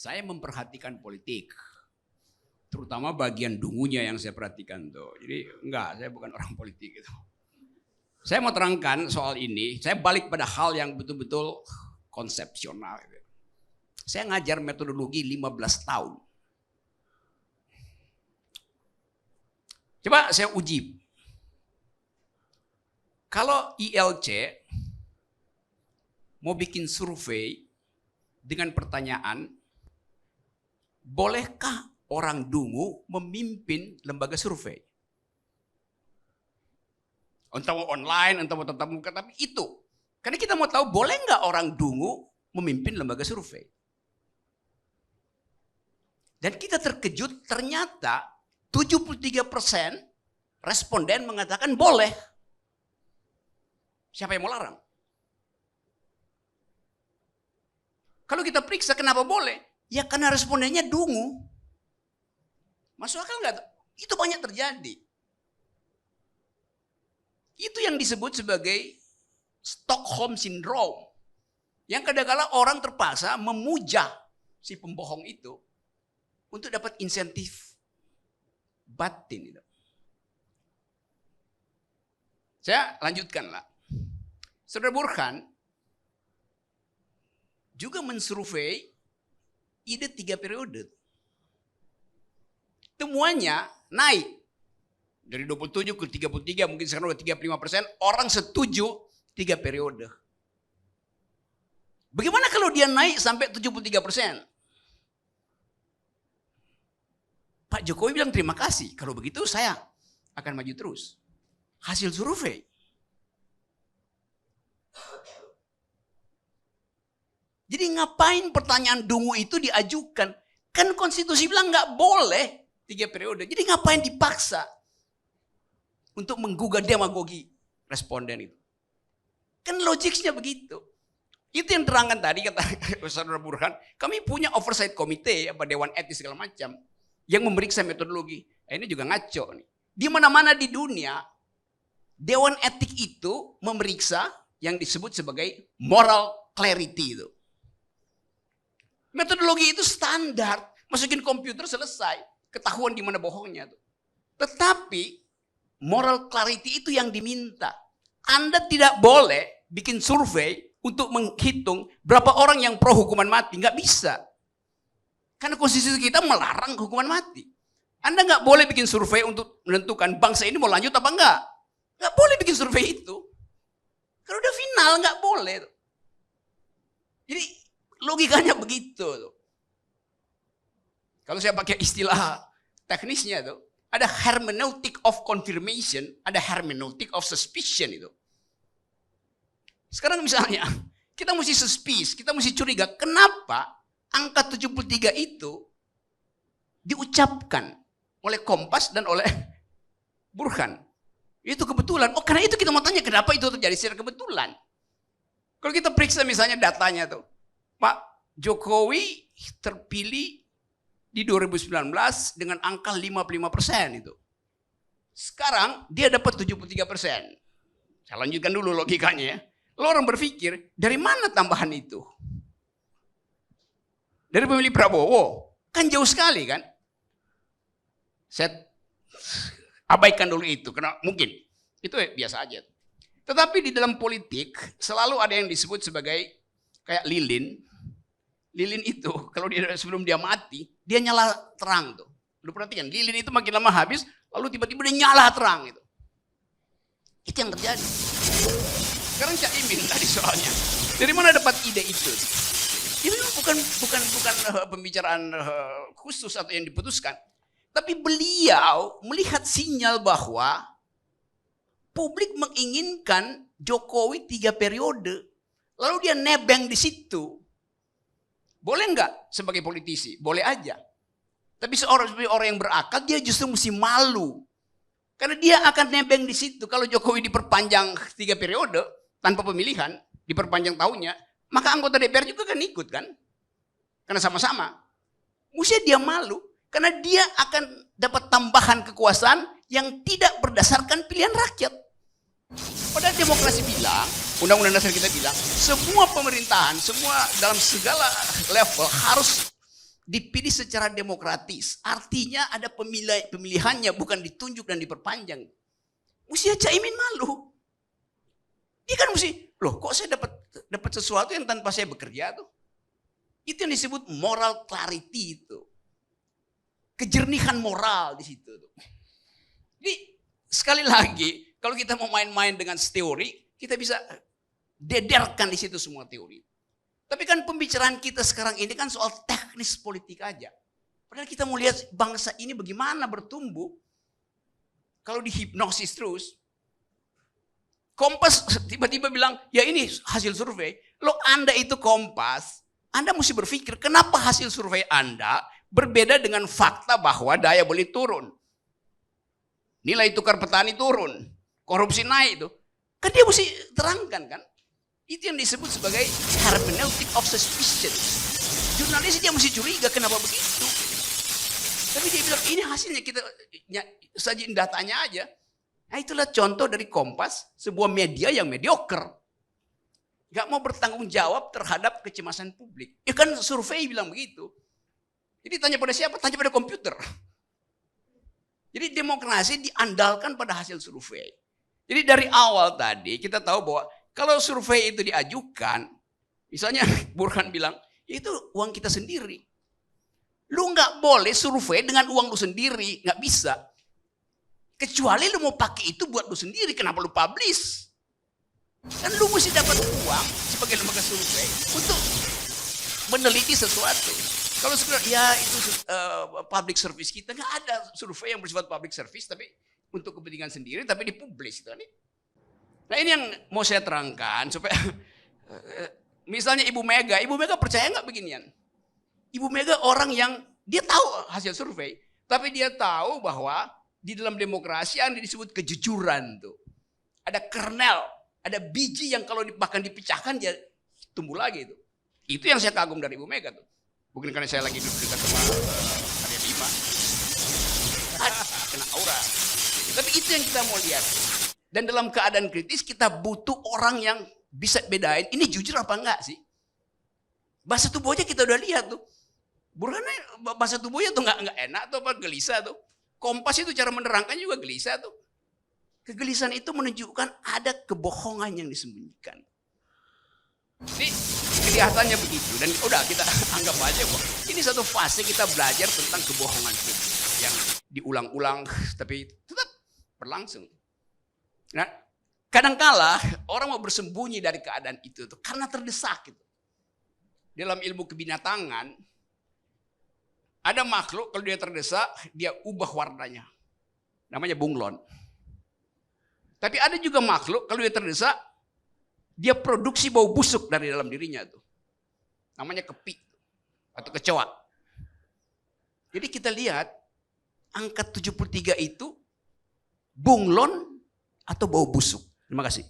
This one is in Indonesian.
Saya memperhatikan politik, terutama bagian dungunya yang saya perhatikan tuh. Jadi enggak, saya bukan orang politik itu. Saya mau terangkan soal ini, saya balik pada hal yang betul-betul konsepsional. Saya ngajar metodologi 15 tahun. Coba saya uji. Kalau ILC mau bikin survei dengan pertanyaan, bolehkah orang dungu memimpin lembaga survei? Entah mau online, entah mau tetap muka, tapi itu. Karena kita mau tahu boleh nggak orang dungu memimpin lembaga survei. Dan kita terkejut ternyata 73% responden mengatakan boleh. Siapa yang mau larang? Kalau kita periksa kenapa boleh? Ya karena respondennya dungu. Masuk akal nggak? Itu banyak terjadi. Itu yang disebut sebagai Stockholm Syndrome. Yang kadang-kadang orang terpaksa memuja si pembohong itu untuk dapat insentif batin itu. Saya lanjutkan lah. Saudara Burhan juga mensurvei ide 3 periode. Temuannya naik dari 27 ke 33, mungkin sekarang udah 35%, orang setuju 3 periode. Bagaimana kalau dia naik sampai 73%? Pak Jokowi bilang terima kasih, kalau begitu saya akan maju terus. Hasil survei. Jadi ngapain pertanyaan dungu itu diajukan? Kan konstitusi bilang nggak boleh 3 periode. Jadi ngapain dipaksa untuk menggugah demagogi responden itu? Kan logiknya begitu. Itu yang terangkan tadi kata Saudara Burhan. Kami punya oversight committee, Dewan Etis segala macam, yang memeriksa metodologi. Ini juga ngaco nih. Di mana-mana di dunia, Dewan Etik itu memeriksa yang disebut sebagai moral clarity itu. Metodologi itu standar, masukin komputer selesai, ketahuan di mana bohongnya tuh. Tetapi moral clarity itu yang diminta. Anda tidak boleh bikin survei untuk menghitung berapa orang yang pro hukuman mati, nggak bisa. Karena konstitusi kita melarang hukuman mati. Anda nggak boleh bikin survei untuk menentukan bangsa ini mau lanjut apa enggak. Nggak boleh bikin survei itu. Kalau udah final nggak boleh. Jadi logikanya begitu tuh. Kalau saya pakai istilah teknisnya tuh, ada hermeneutic of confirmation, ada hermeneutic of suspicion itu. Sekarang misalnya, kita mesti suspicious, kita mesti curiga, kenapa angka 73 itu diucapkan oleh Kompas dan oleh Burhan. Itu kebetulan. Oh, karena itu kita mau tanya kenapa itu terjadi secara kebetulan. Kalau kita periksa misalnya datanya tuh, Pak Jokowi terpilih di 2019 dengan angka 55% itu. Sekarang dia dapat 73%. Saya lanjutkan dulu logikanya ya. Lalu orang berpikir, dari mana tambahan itu? Dari pemilih Prabowo. Kan jauh sekali kan? Saya abaikan dulu itu, karena mungkin itu biasa aja. Tetapi di dalam politik selalu ada yang disebut sebagai kayak lilin. Lilin itu kalau dia sebelum dia mati, dia nyala terang tuh. Lu perhatikan, lilin itu makin lama habis, lalu tiba-tiba dia nyala terang itu. Itu yang terjadi. Sekarang Cak Imin tadi soalnya, dari mana dapat ide itu? Ini bukan pembicaraan khusus atau yang diputuskan. Tapi beliau melihat sinyal bahwa publik menginginkan Jokowi 3 periode. Lalu dia nebeng di situ. Boleh nggak sebagai politisi? Boleh aja. Tapi sebagai orang yang berakal, dia justru mesti malu. Karena dia akan nebeng di situ. Kalau Jokowi diperpanjang 3 periode, tanpa pemilihan, diperpanjang tahunnya, maka anggota DPR juga kan ikut kan? Karena sama-sama. Mesti dia malu. Karena dia akan dapat tambahan kekuasaan yang tidak berdasarkan pilihan rakyat. Padahal demokrasi bilang, undang-undang dasar kita bilang, semua pemerintahan, semua dalam segala level harus dipilih secara demokratis. Artinya ada pemilihannya, bukan ditunjuk dan diperpanjang. Mesti Caimin malu. Dia kan mesti, loh kok saya dapat sesuatu yang tanpa saya bekerja tuh. Itu yang disebut moral clarity itu. Kejernihan moral di situ tuh. Jadi sekali lagi, kalau kita mau main-main dengan teori, kita bisa dederkan di situ semua teori. Tapi kan pembicaraan kita sekarang ini kan soal teknis politik aja. Padahal kita mau lihat bangsa ini bagaimana bertumbuh. Kalau dihipnosis terus, Kompas tiba-tiba bilang, ya ini hasil survei. Lo Anda itu Kompas, Anda mesti berpikir kenapa hasil survei Anda berbeda dengan fakta bahwa daya beli turun. Nilai tukar petani turun, korupsi naik itu. Kan dia mesti terangkan kan. Itu yang disebut sebagai hermeneutic of suspicion. Jurnalis dia mesti curiga kenapa begitu. Tapi dia bilang ini hasilnya, kita sajiin datanya aja. Nah itulah contoh dari Kompas, sebuah media yang mediocre. Gak mau bertanggung jawab terhadap kecemasan publik. Ya kan survei bilang begitu. Jadi tanya pada siapa? Tanya pada komputer. Jadi demokrasi diandalkan pada hasil survei. Jadi dari awal tadi kita tahu bahwa kalau survei itu diajukan, misalnya Burhan bilang, itu uang kita sendiri. Lu nggak boleh survei dengan uang lu sendiri, nggak bisa. Kecuali lu mau pakai itu buat lu sendiri, kenapa lu publish? Kan lu mesti dapat uang sebagai lembaga survei untuk meneliti sesuatu. Kalau sebenarnya ya itu public service kita, nggak ada survei yang bersifat public service tapi untuk kepentingan sendiri tapi dipublish itu kan. Nah ini yang mau saya terangkan supaya misalnya Ibu Mega percaya nggak beginian? Ibu Mega orang yang dia tahu hasil survei, tapi dia tahu bahwa di dalam demokrasi yang disebut kejujuran tuh. Ada kernel, ada biji yang kalau bahkan dipecahkan dia tumbuh lagi itu. Itu yang saya kagum dari Ibu Mega tuh. Bukan karena saya lagi duduk dekat sama Arya Bima. Kena aura. Tapi itu yang kita mau lihat. Dan dalam keadaan kritis kita butuh orang yang bisa bedain ini jujur apa enggak sih. Bahasa tubuhnya kita udah lihat tuh. Burhannya bahasa tubuhnya tuh enggak enak tuh apa gelisah tuh. Kompas itu cara menerangkan juga gelisah tuh. Kegelisahan itu menunjukkan ada kebohongan yang disembunyikan. Ini kelihatannya begitu dan udah kita anggap aja kok. Ini satu fase kita belajar tentang kebohongan publik yang diulang-ulang tapi tetap berlangsung. Nah, kadangkala orang mau bersembunyi dari keadaan itu tuh karena terdesak gitu. Dalam ilmu kebinatangan ada makhluk kalau dia terdesak dia ubah warnanya. Namanya bunglon. Tapi ada juga makhluk kalau dia terdesak dia produksi bau busuk dari dalam dirinya tuh. Namanya kepi atau kecoa. Jadi kita lihat angka 73 itu bunglon atau bau busuk. Terima kasih.